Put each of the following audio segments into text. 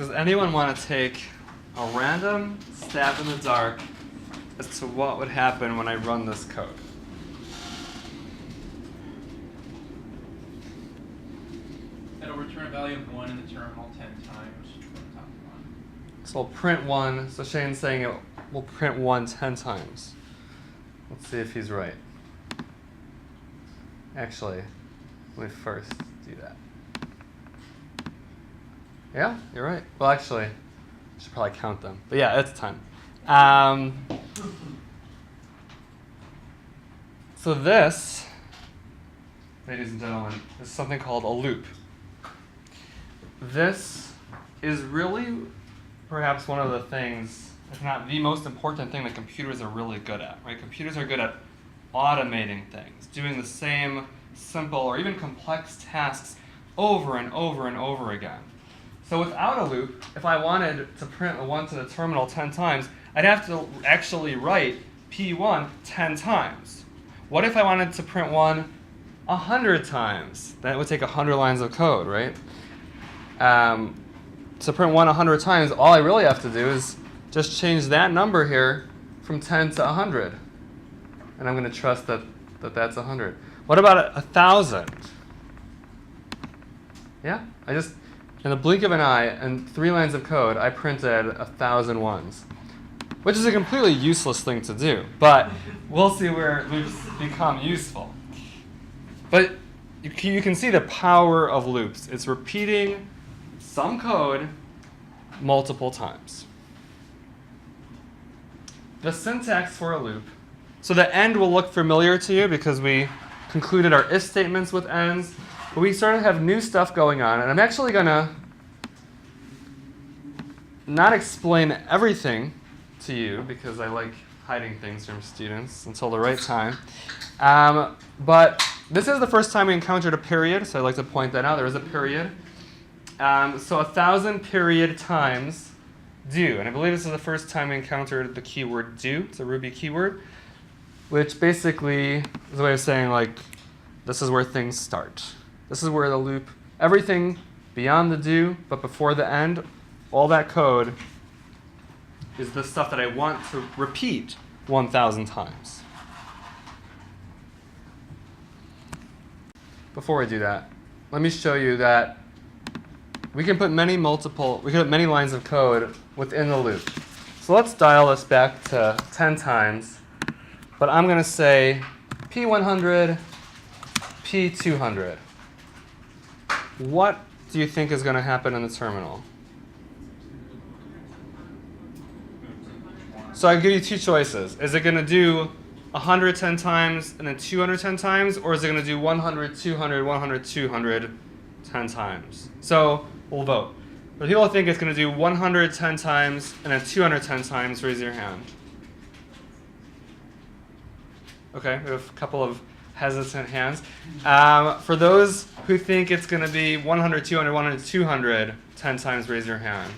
Does anyone want to take a random stab in the dark as to what would happen when I run this code? It'll return a value of 1 in the terminal 10 times from the top of 1. So I'll print 1. So Shane's saying it will print 1 10 times. Let's see if he's right. Actually, let me first do that. Yeah, you're right. Well, actually, I should probably count them. But yeah, it's 10. So this, ladies and gentlemen, is something called a loop. This is really perhaps one of the things, if not the most important thing that computers are really good at, right? Computers are good at automating things, doing the same simple or even complex tasks over and over and over again. So without a loop, if I wanted to print a 1 to the terminal 10 times, I'd have to actually write P1 10 times. What if I wanted to print 1 100 times? That would take 100 lines of code, right? To print 1 100 times, all I really have to do is just change that number here from 10 to 100. And I'm going to trust that that's 100. What about 1,000? Yeah, I just, in the blink of an eye and 3 lines of code, I printed 1,000 ones, which is a completely useless thing to do. But we'll see where loops become useful. But you can see the power of loops. It's repeating some code multiple times. The syntax for a loop. So the end will look familiar to you because we concluded our if statements with ends. But we sort of have new stuff going on. And I'm actually going to not explain everything to you because I like hiding things from students until the right time. But this is the first time we encountered a period, so I'd like to point that out. There is a period. So 1,000 period times do. And I believe this is the first time we encountered the keyword do. It's a Ruby keyword, which basically is a way of saying, like, this is where things start. This is where the loop, everything beyond the do, but before the end, all that code is the stuff that I want to repeat 1,000 times. Before I do that, let me show you that we can put many lines of code within the loop. So let's dial this back to 10 times, but I'm going to say P100, P200. What do you think is going to happen in the terminal? So I give you 2 choices. Is it going to do 110 times and then 210 times, or is it going to do 100, 200, 100, 200 10 times? So we'll vote. For people who think it's going to do 110 times and then 210 times, raise your hand. Okay, we have a couple of hesitant hands. For those who think it's going to be 100, 200, 100, 200 10 times, raise your hand.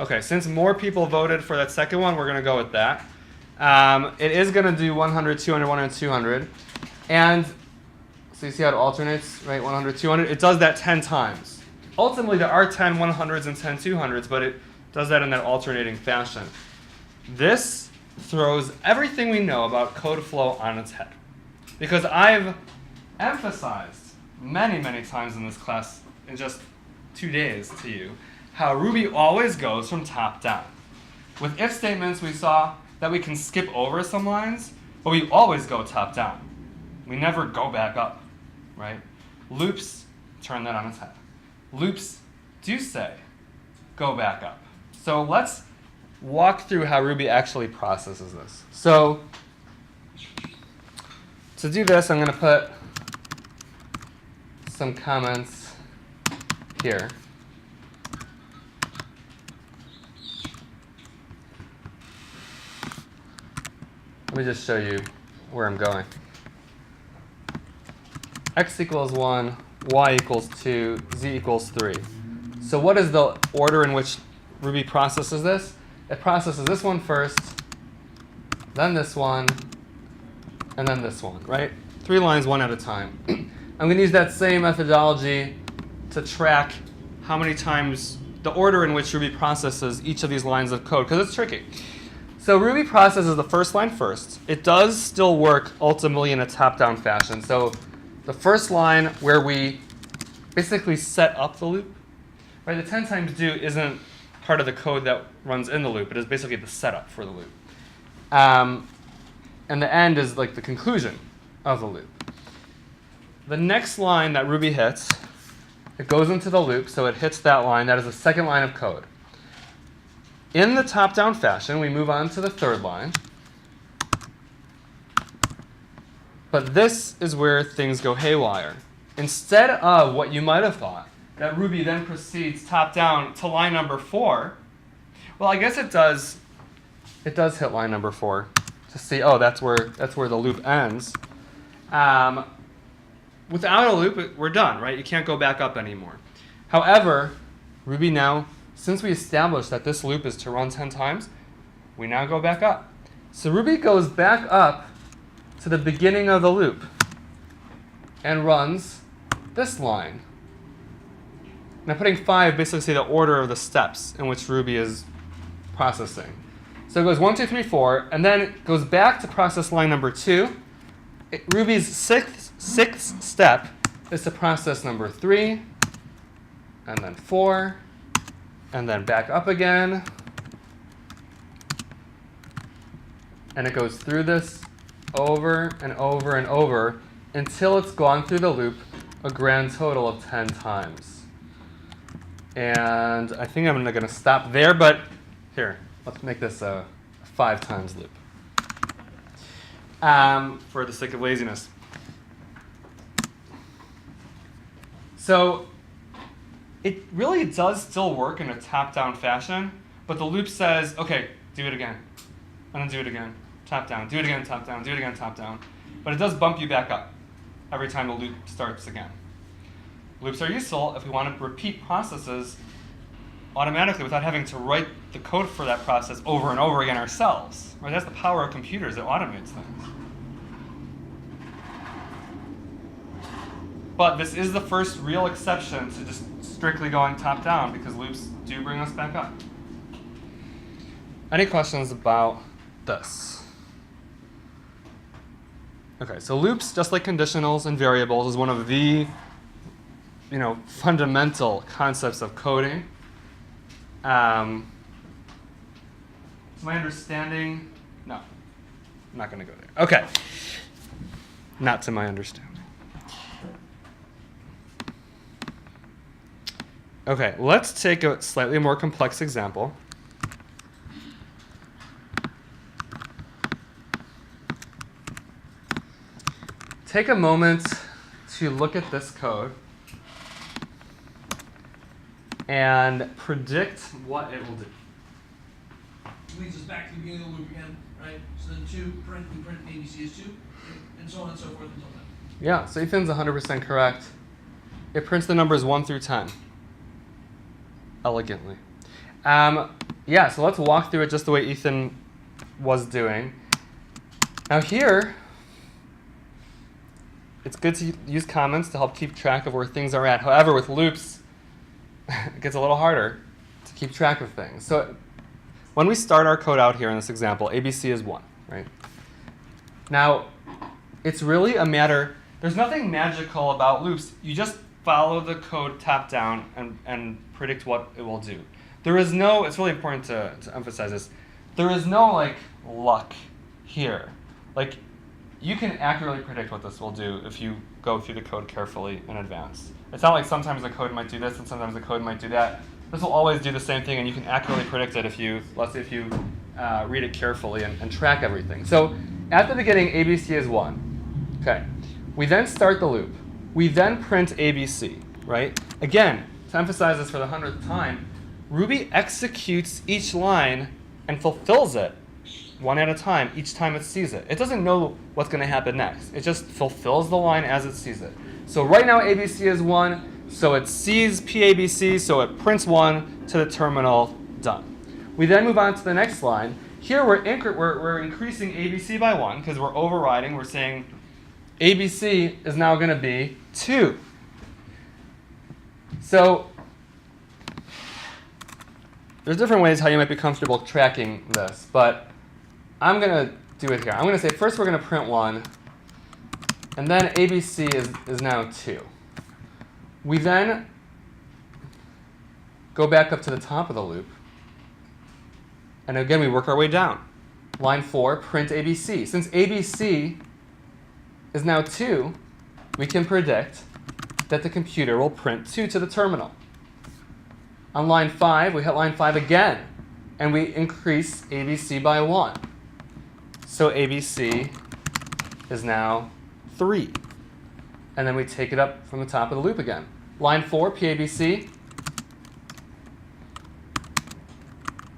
Okay, since more people voted for that second one, we're going to go with that. It is going to do 100, 200, 100, 200. And so you see how it alternates, right? 100, 200. It does that 10 times. Ultimately, there are 10 100s and 10 200s, but it does that in that alternating fashion. This throws everything we know about code flow on its head. Because I've emphasized many, many times in this class in just 2 days to you how Ruby always goes from top down. With if statements, we saw that we can skip over some lines, but we always go top down. We never go back up, right? Loops turn that on its head. Loops do say, go back up. So let's walk through how Ruby actually processes this. So to do this, I'm going to put some comments here. Let me just show you where I'm going. X equals 1, y equals 2, z equals 3. So what is the order in which Ruby processes this? It processes this one first, then this one, and then this one, right? 3 lines, one at a time. I'm going to use that same methodology to track how many times the order in which Ruby processes each of these lines of code, because it's tricky. So Ruby processes the first line first. It does still work ultimately in a top-down fashion. So the first line where we basically set up the loop, right? The 10 times do isn't part of the code that runs in the loop. It is basically the setup for the loop. And the end is like the conclusion of the loop. The next line that Ruby hits, it goes into the loop, so it hits that line. That is the second line of code. In the top-down fashion, we move on to the third line. But this is where things go haywire. Instead of what you might have thought, that Ruby then proceeds top-down to line number 4, well, I guess it does hit line number 4 to see, oh, that's where the loop ends. Without a loop, we're done, right? You can't go back up anymore. However, Ruby now, since we established that this loop is to run 10 times, we now go back up. So Ruby goes back up to the beginning of the loop and runs this line. Now putting 5 basically say the order of the steps in which Ruby is processing. So it goes 1, 2, 3, 4, and then it goes back to process line number 2. Ruby's sixth step is to process number 3, and then 4, and then back up again. And it goes through this over and over and over until it's gone through the loop a grand total of 10 times. And I think I'm going to stop there, but here, let's make this a 5 times loop for the sake of laziness. So it really does still work in a top-down fashion, but the loop says, okay, do it again, and then do it again, top-down, do it again, top-down, do it again, top-down. But it does bump you back up every time the loop starts again. Loops are useful if we want to repeat processes automatically without having to write the code for that process over and over again ourselves. Right? That's the power of computers. It automates things. But this is the first real exception to just strictly going top-down, because loops do bring us back up. Any questions about this? Okay, so loops, just like conditionals and variables, is one of the fundamental concepts of coding. To my understanding, no, I'm not going to go there. Okay, not to my understanding. Okay, let's take a slightly more complex example. Take a moment to look at this code and predict what it will do. Leads us back to the beginning of the loop again, right? So then 2, we print ABC as 2, and so on and so forth until then. Yeah, so Ethan's 100% correct. It prints the numbers 1 through 10. Elegantly. Yeah, so let's walk through it just the way Ethan was doing. Now here, it's good to use comments to help keep track of where things are at. However, with loops, it gets a little harder to keep track of things. So when we start our code out here in this example, ABC is 1, right? Now, it's really a matter, there's nothing magical about loops. You just follow the code top down and predict what it will do. There is no, it's really important to emphasize this, there is no like luck here. Like, you can accurately predict what this will do if you go through the code carefully in advance. It's not like sometimes the code might do this and sometimes the code might do that. This will always do the same thing, and you can accurately predict it if you, let's say, if you read it carefully and track everything. So at the beginning, ABC is 1. Okay. We then start the loop. We then print ABC, right? Again, to emphasize this for the 100th time, Ruby executes each line and fulfills it one at a time each time it sees it. It doesn't know what's going to happen next. It just fulfills the line as it sees it. So right now ABC is 1, so it sees PABC, so it prints 1 to the terminal, done. We then move on to the next line. Here we're increasing ABC by 1 because we're overriding. We're saying ABC is now going to be 2. So there's different ways how you might be comfortable tracking this, but I'm going to do it here. I'm going to say first we're going to print 1, and then ABC is now 2. We then go back up to the top of the loop, and again we work our way down. Line 4, print ABC. Since ABC is now 2, we can predict that the computer will print 2 to the terminal. On line 5, we hit line 5 again, and we increase ABC by 1. So ABC is now 3. And then we take it up from the top of the loop again. Line 4, PABC,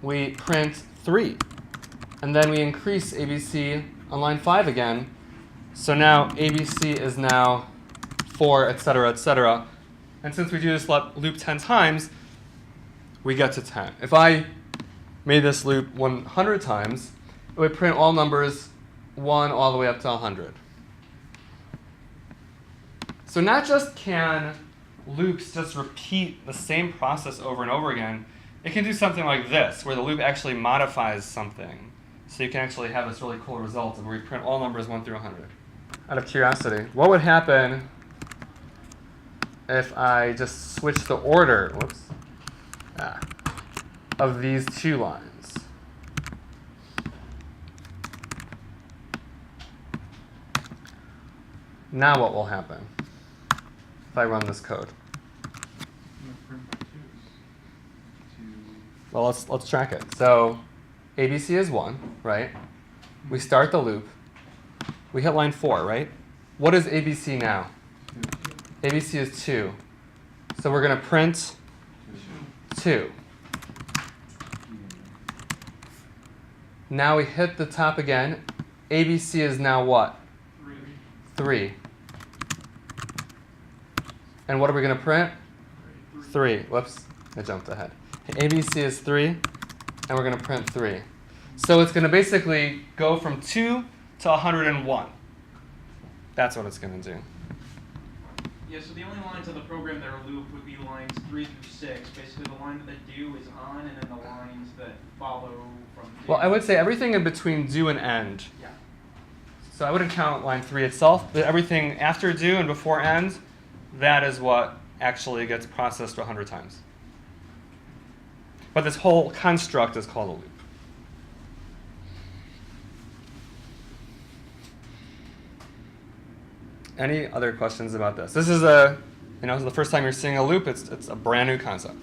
we print 3. And then we increase ABC on line 5 again. So now ABC is now 4, etc., etc. And since we do this loop 10 times, we get to 10. If I made this loop 100 times, it would print all numbers 1 all the way up to 100. So not just can loops just repeat the same process over and over again, it can do something like this, where the loop actually modifies something. So you can actually have this really cool result of where you print all numbers 1 through 100. Out of curiosity, what would happen if I just switch the order of these 2 lines? Now what will happen if I run this code? Well, let's track it. So ABC is 1, right? We start the loop. We hit line 4, right? What is ABC now? ABC is 2. So we're going to print 2. Now we hit the top again. ABC is now what? 3. And what are we going to print? 3. Whoops, I jumped ahead. ABC is 3, and we're going to print 3. So it's going to basically go from 2 to 101. That's what it's going to do. Yeah, so the only lines of the program that are looped would be lines 3 through 6. Basically, the line that the do is on, and then the lines that follow from do. Well, I would say everything in between do and end. Yeah. So I wouldn't count line 3 itself, but everything after do and before end, that is what actually gets processed 100 times. But this whole construct is called a loop. Any other questions about this? This is the first time you're seeing a loop. It's a brand new concept.